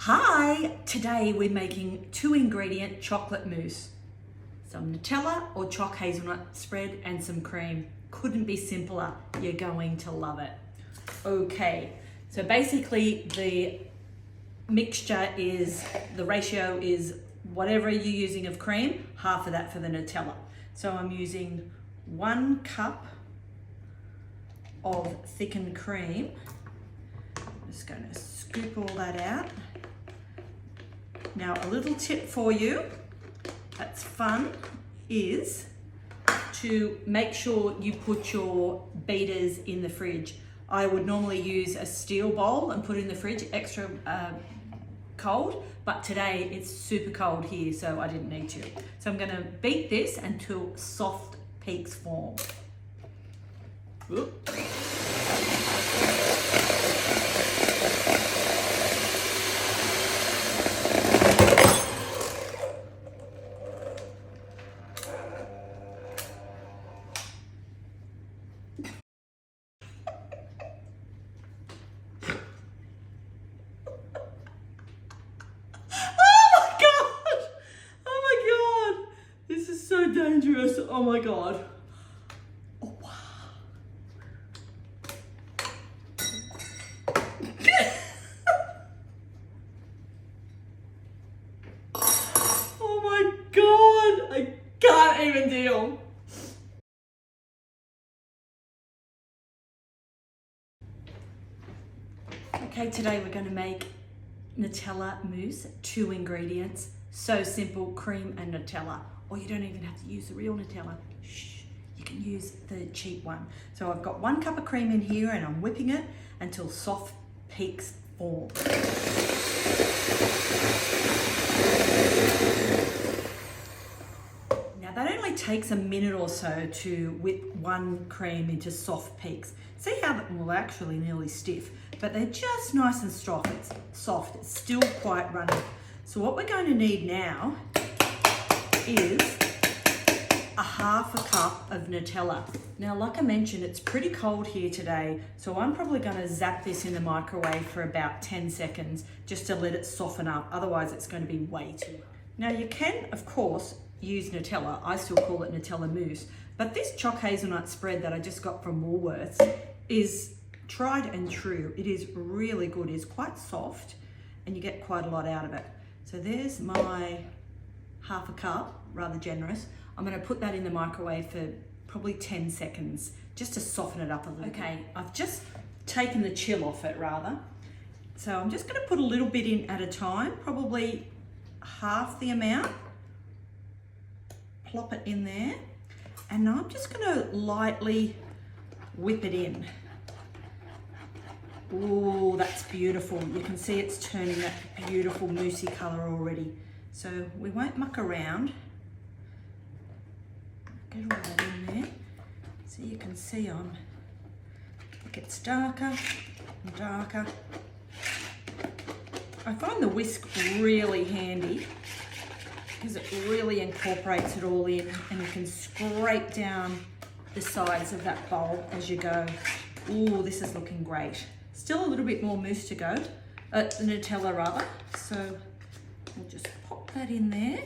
Hi! Today we're making 2-ingredient chocolate mousse. Some Nutella or Choc hazelnut spread and some cream. Couldn't be simpler. You're going to love it. Okay, so basically the mixture is, the ratio is whatever you're using of cream, half of that for the Nutella. So I'm using 1 cup of thickened cream. I'm just going to scoop all that out. Now a little tip for you that's fun is to make sure you put your beaters in the fridge. I would normally use a steel bowl and put it in the fridge extra cold, but today it's super cold here, so I didn't need to. So I'm gonna beat this until soft peaks form. Oop. So dangerous. Oh my god. Oh wow. Oh my god. I can't even deal. Okay, today we're going to make Nutella mousse, 2 ingredients. So simple, cream and Nutella. Or you don't even have to use the real Nutella. Shh, you can use the cheap one. So I've got 1 cup of cream in here and I'm whipping it until soft peaks form. Now that only takes a minute or so to whip 1 cream into soft peaks. See how that, well, actually nearly stiff, but they're just nice and soft. It's still quite runny. So what we're going to need now is a 1/2 cup of Nutella. Now, like I mentioned, it's pretty cold here today, so I'm probably going to zap this in the microwave for about 10 seconds just to let it soften up. Otherwise, it's going to be way too hot. Now, you can, of course, use Nutella. I still call it Nutella mousse, but this Choc hazelnut spread that I just got from Woolworths is tried and true. It is really good. It's quite soft, and you get quite a lot out of it. So there's my 1/2 cup, rather generous. I'm going to put that in the microwave for probably 10 seconds just to soften it up a little. Okay, I've just taken the chill off it rather. So I'm just going to put a little bit in at a time, probably half the amount. Plop it in there. And I'm just going to lightly whip it in. Oh, that's beautiful. You can see it's turning that beautiful moussey color already. So we won't muck around. Get all that in there. So you can see it gets darker and darker. I find the whisk really handy because it really incorporates it all in, and you can scrape down the sides of that bowl as you go. Ooh, this is looking great. Still a little bit more mousse to go, the Nutella rather. So we'll just pop that in there.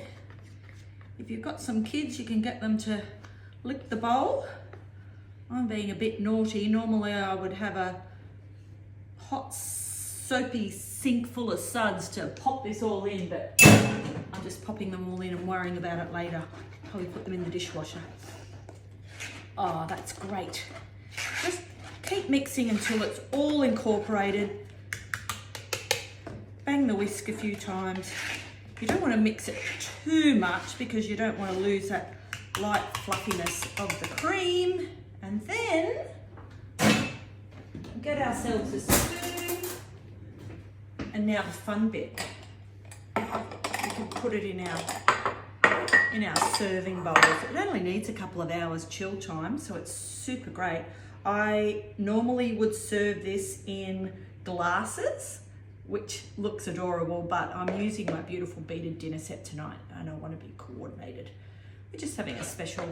If you've got some kids, you can get them to lick the bowl. I'm being a bit naughty. Normally I would have a hot, soapy sink full of suds to pop this all in, but I'm just popping them all in and worrying about it later. Probably put them in the dishwasher. Oh, that's great. Just keep mixing until it's all incorporated. Bang the whisk a few times. You don't want to mix it too much because you don't want to lose that light fluffiness of the cream. And then get ourselves a spoon. And now the fun bit. We can put it in our serving bowls. It only needs a couple of hours chill time, so it's super great. I normally would serve this in glasses, which looks adorable, but I'm using my beautiful beaded dinner set tonight and I want to be coordinated. We're just having a special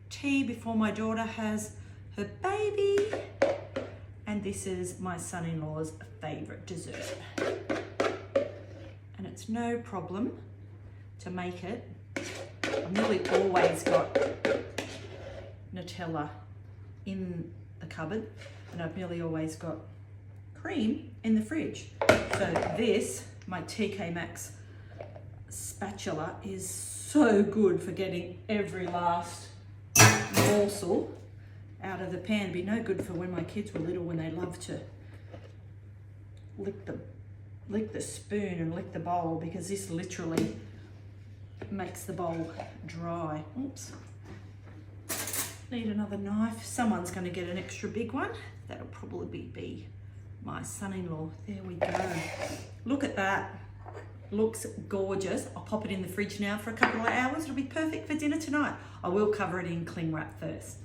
tea before my daughter has her baby, and this is my son-in-law's favorite dessert. it's no problem to make it. I've nearly always got Nutella in the cupboard, and I've nearly always got cream in the fridge. So this, my TK Maxx spatula, is so good for getting every last morsel out of the pan. It'd be no good for when my kids were little, when they loved to lick the spoon and lick the bowl, because this literally makes the bowl dry. Oops. Need another knife. Someone's going to get an extra big one. That'll probably be my son-in-law. There we go. Look at that. Looks gorgeous. I'll pop it in the fridge now for a couple of hours. It'll be perfect for dinner tonight. I will cover it in cling wrap first.